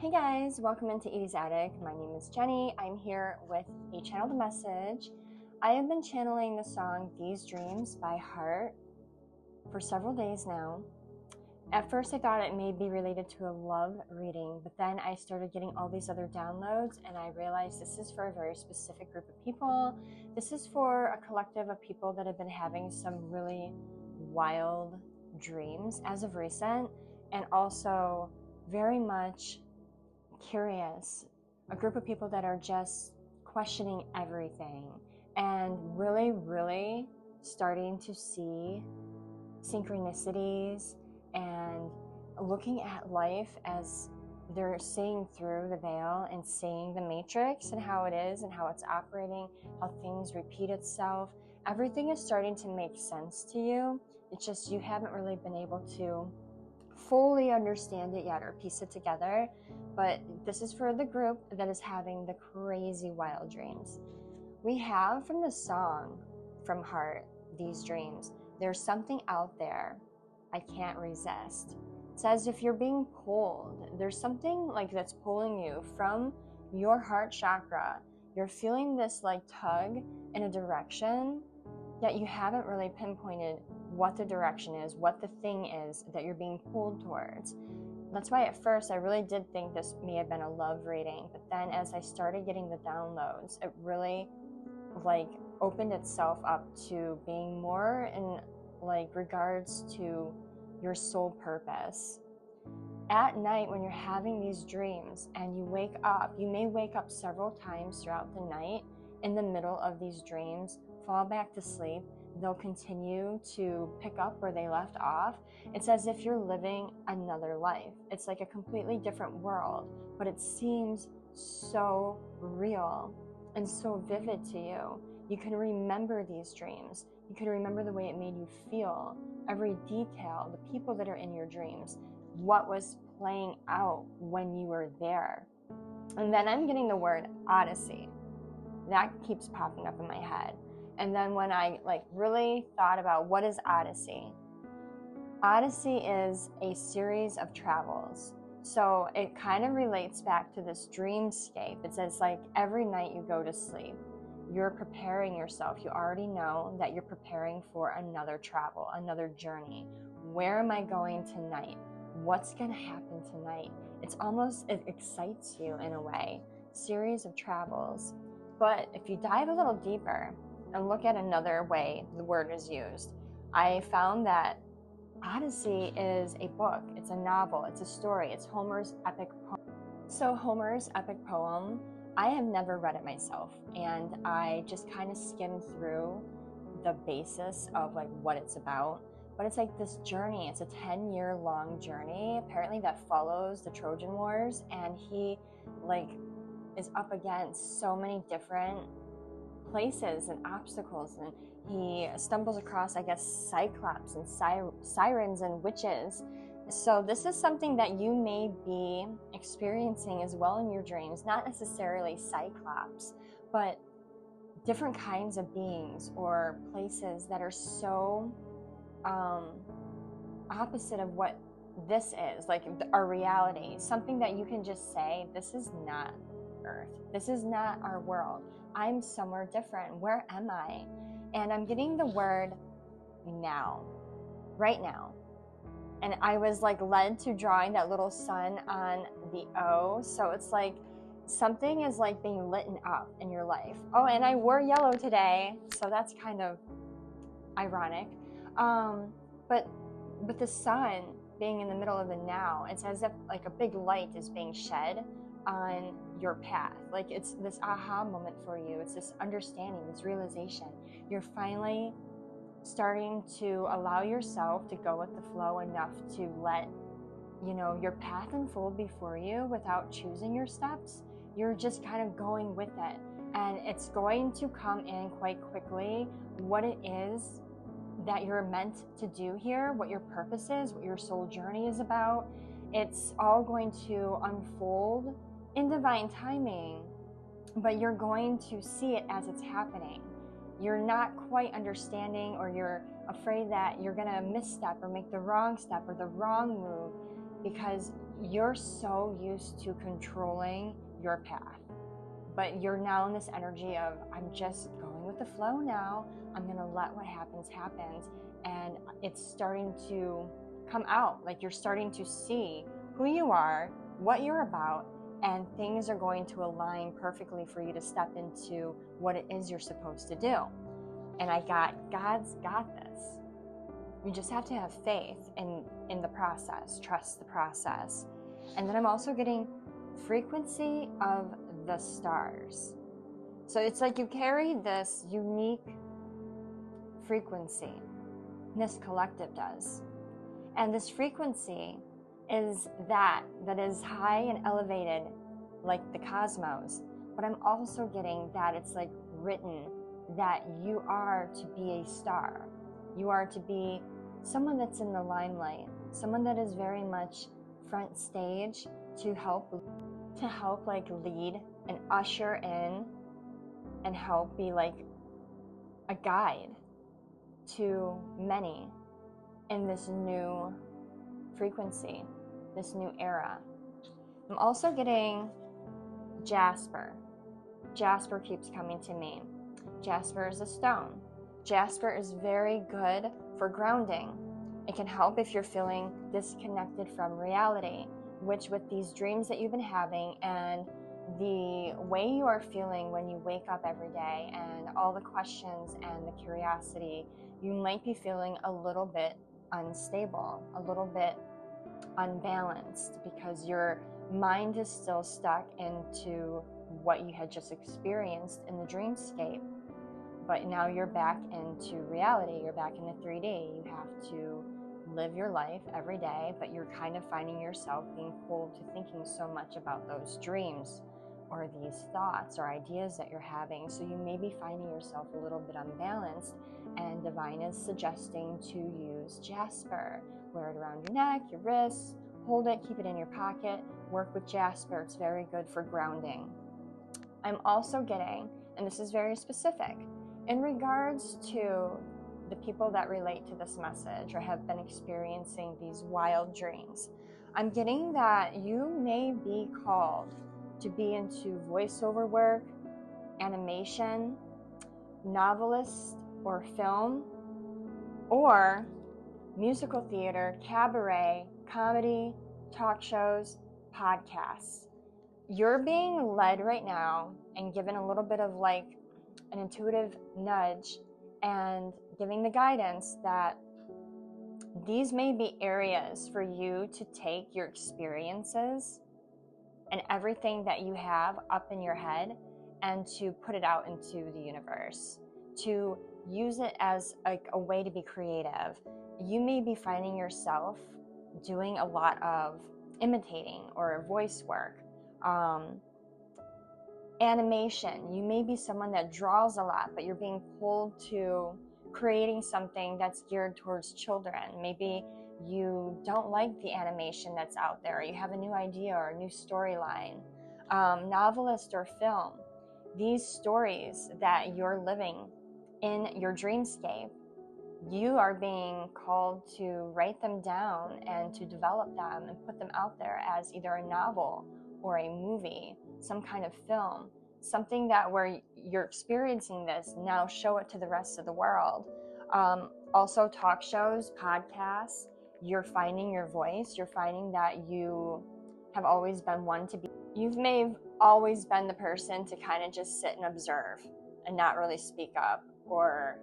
Hey guys, welcome into Edie's Attic. My name is Jenny. I'm here with a channeled message. I have been channeling the song These Dreams by heart for several days now. At first I thought it may be related to a love reading, but then I started getting all these other downloads and I realized this is for a very specific group of people. This is for a collective of people that have been having some really wild dreams as of recent, and also very much curious, a group of people that are just questioning everything and really starting to see synchronicities and looking at life as they're seeing through the veil and seeing the matrix and how it is and how it's operating, how things repeat itself. Everything is starting to make sense to you. It's just you haven't really been able to fully understand it yet or piece it together. But this is for the group that is having the crazy wild dreams. We have from the song from heart, These Dreams, there's something out there I can't resist. It says if you're being pulled, there's something like that's pulling you from your heart chakra. You're feeling this like tug in a direction that you haven't really pinpointed what the direction is, what the thing is that you're being pulled towards. That's why at first I really did think this may have been a love reading, but then as I started getting the downloads, it really like opened itself up to being more in like regards to your soul purpose. At night when you're having these dreams and you wake up, you may wake up several times throughout the night in the middle of these dreams, fall back to sleep. They'll continue to pick up where they left off. It's as if you're living another life. It's like a completely different world, but it seems so real and so vivid to you. You can remember these dreams. You can remember the way it made you feel, every detail, the people that are in your dreams, what was playing out when you were there. And then I'm getting the word Odyssey. That keeps popping up in my head. And then when I really thought about what is Odyssey, Odyssey is a series of travels. So it kind of relates back to this dreamscape. It says like every night you go to sleep, you're preparing yourself. You already know that you're preparing for another travel, another journey. Where am I going tonight? What's going to happen tonight? It's almost, it excites you in a way. Series of travels. But if you dive a little deeper and look at another way the word is used, I found that Odyssey is a book, it's a novel, it's a story, it's Homer's epic poem. So Homer's epic poem, I have never read it myself, and I just kind of skimmed through the basis of like what it's about. But it's like this journey, it's a 10-year long journey, apparently that follows the Trojan Wars, and he like is up against so many different places and obstacles, and he stumbles across, I guess, cyclops and sirens and witches. So this is something that you may be experiencing as well in your dreams, not necessarily cyclops, but different kinds of beings or places that are so opposite of what this is, like our reality, something that you can just say, this is not Earth, this is not our world, I'm somewhere different, where am I? And I'm getting the word now, right now. And I was like led to drawing that little sun on the O. So it's like something is like being lit up in your life. Oh, and I wore yellow today, so that's kind of ironic. But the sun being in the middle of the now, it's as if like a big light is being shed on your path. Like it's this aha moment for you. It's this understanding, this realization. You're finally starting to allow yourself to go with the flow enough to let, your path unfold before you without choosing your steps. You're just kind of going with it. And it's going to come in quite quickly what it is that you're meant to do here, what your purpose is, what your soul journey is about. It's all going to unfold in divine timing, but you're going to see it as it's happening. You're not quite understanding, or you're afraid that you're going to misstep or make the wrong step or the wrong move because you're so used to controlling your path, but you're now in this energy of, I'm just going with the flow now. I'm going to let what happens happens. And it's starting to come out. Like, you're starting to see who you are, what you're about, and things are going to align perfectly for you to step into what it is you're supposed to do. And God's got this. You just have to have faith in the process, trust the process. And then I'm also getting frequency of the stars. So it's like you carry this unique frequency. This collective does. And this frequency is that is high and elevated, like the cosmos. But I'm also getting that it's like written that you are to be a star. You are to be someone that's in the limelight, someone that is very much front stage to help like lead and usher in and help be like a guide to many in this new frequency, this new era. I'm also getting jasper. Jasper keeps coming to me. Jasper is a stone. Jasper is very good for grounding. It can help if you're feeling disconnected from reality, which with these dreams that you've been having and the way you are feeling when you wake up every day and all the questions and the curiosity, you might be feeling a little bit unstable, a little bit unbalanced, because your mind is still stuck into what you had just experienced in the dreamscape. But now you're back into reality, you're back in the 3D. You have to live your life every day, but you're kind of finding yourself being pulled to thinking so much about those dreams or these thoughts or ideas that you're having. So you may be finding yourself a little bit unbalanced, and Divine is suggesting to use jasper. Wear it around your neck, your wrists, hold it, keep it in your pocket, work with jasper. It's very good for grounding. I'm also getting, and this is very specific, in regards to the people that relate to this message or have been experiencing these wild dreams, I'm getting that you may be called to be into voiceover work, animation, novelist or film, or musical theater, cabaret, comedy, talk shows, podcasts. You're being led right now and given a little bit of like an intuitive nudge and giving the guidance that these may be areas for you to take your experiences and everything that you have up in your head and to put it out into the universe, to use it as a way to be creative. You may be finding yourself doing a lot of imitating or voice work, animation. You may be someone that draws a lot, but you're being pulled to creating something that's geared towards children. Maybe you don't like the animation that's out there. You have a new idea or a new storyline. Novelist or film. These stories that you're living in your dreamscape, you are being called to write them down and to develop them and put them out there as either a novel or a movie, some kind of film, something that where you're experiencing this, now show it to the rest of the world. Also talk shows, podcasts, you're finding your voice, you're finding that you have always been one to be, you may have always been the person to kind of just sit and observe and not really speak up or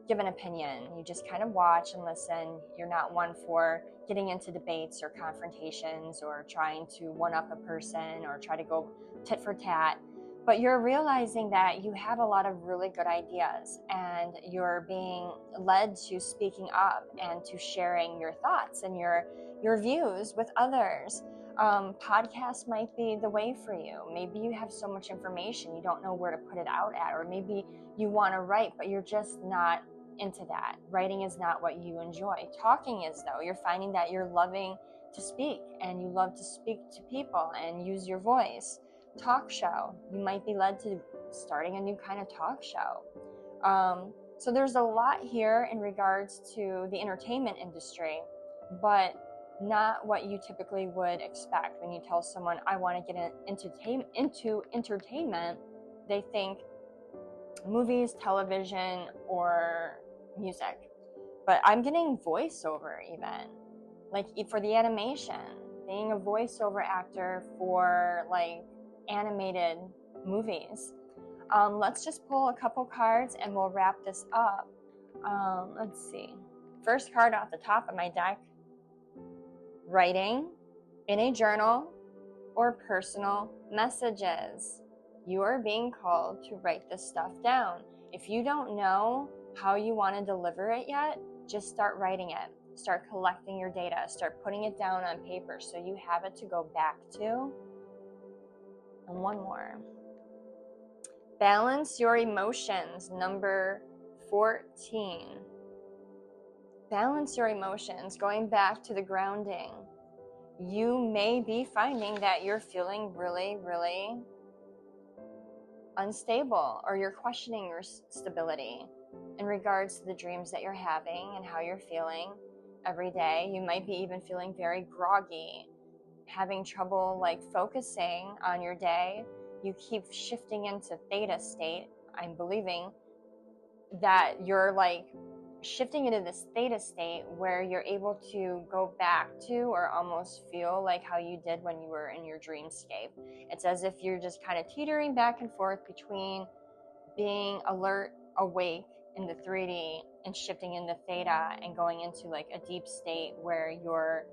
give an opinion. You just kind of watch and listen. You're not one for getting into debates or confrontations or trying to one-up a person or try to go tit for tat. But you're realizing that you have a lot of really good ideas and you're being led to speaking up and to sharing your thoughts and your views with others. Podcasts might be the way for you. Maybe you have so much information, you don't know where to put it out at, or maybe you want to write, but you're just not into that. Writing is not what you enjoy. Talking is, though. You're finding that you're loving to speak and you love to speak to people and use your voice. Talk show. You might be led to starting a new kind of talk show. So there's a lot here in regards to the entertainment industry, but not what you typically would expect. When you tell someone, I want to get into entertainment, they think movies, television, or music. But I'm getting voiceover even, like for the animation, being a voiceover actor for like animated movies. Let's just pull a couple cards and we'll wrap this up. Let's see. First card off the top of my deck, writing in a journal or personal messages. You are being called to write this stuff down. If you don't know how you want to deliver it yet, just start writing it. Start collecting your data. Start putting it down on paper so you have it to go back to. And one more. Balance your emotions, number 14. Balance your emotions, going back to the grounding. You may be finding that you're feeling really, really unstable, or you're questioning your stability in regards to the dreams that you're having and how you're feeling every day. You might be even feeling very groggy, having trouble like focusing on your day. You keep shifting into theta state. I'm believing that you're like shifting into this theta state where you're able to go back to or almost feel like how you did when you were in your dreamscape. It's as if you're just kind of teetering back and forth between being alert, awake in the 3D and shifting into theta and going into like a deep state where you're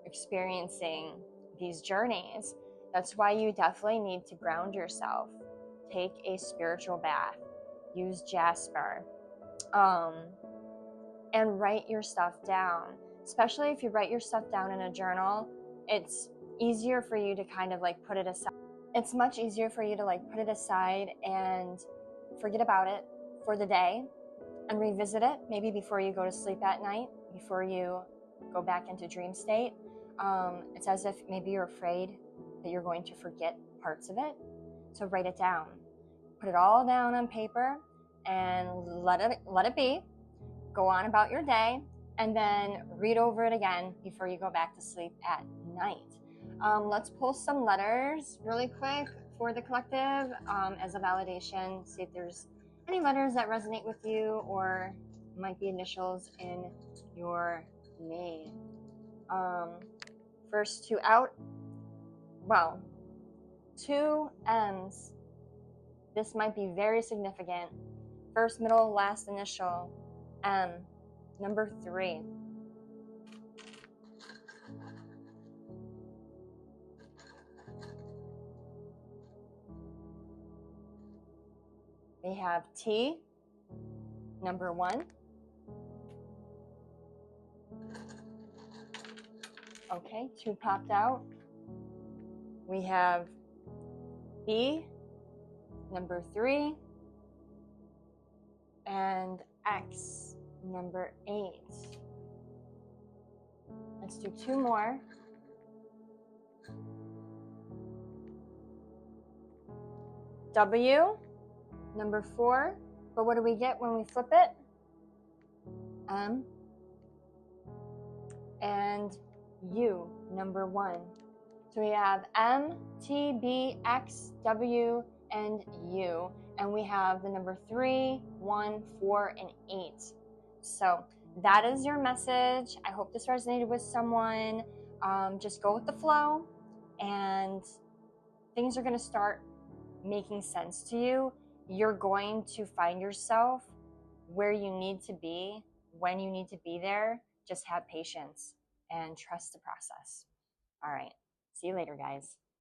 experiencing these journeys. That's why you definitely need to ground yourself. Take a spiritual bath. Use Jasper. And write your stuff down. Especially if you write your stuff down in a journal, it's easier for you to kind of like put it aside. It's much easier for you to like put it aside and forget about it for the day and revisit it maybe before you go to sleep at night, before you go back into dream state. It's as if maybe you're afraid that you're going to forget parts of it. So write it down. Put it all down on paper and let it be. Go on about your day, and then read over it again before you go back to sleep at night. Let's pull some letters really quick for the collective as a validation. See if there's any letters that resonate with you or might be initials in your name. First two out. Well, 2 M's. This might be very significant. First, middle, last initial. M, number 3. We have T, number 1. Okay, 2 popped out. We have B, number 3. And X, number 8. Let's do 2 more. W, number 4. But what do we get when we flip it? M. And U, number 1. So we have M, T, B, X, W, and U. And we have the number 3, 1, 4, and 8. So that is your message. I hope this resonated with someone. Just go with the flow and things are going to start making sense to you. You're going to find yourself where you need to be, when you need to be there. Just have patience and trust the process. All right. See you later, guys.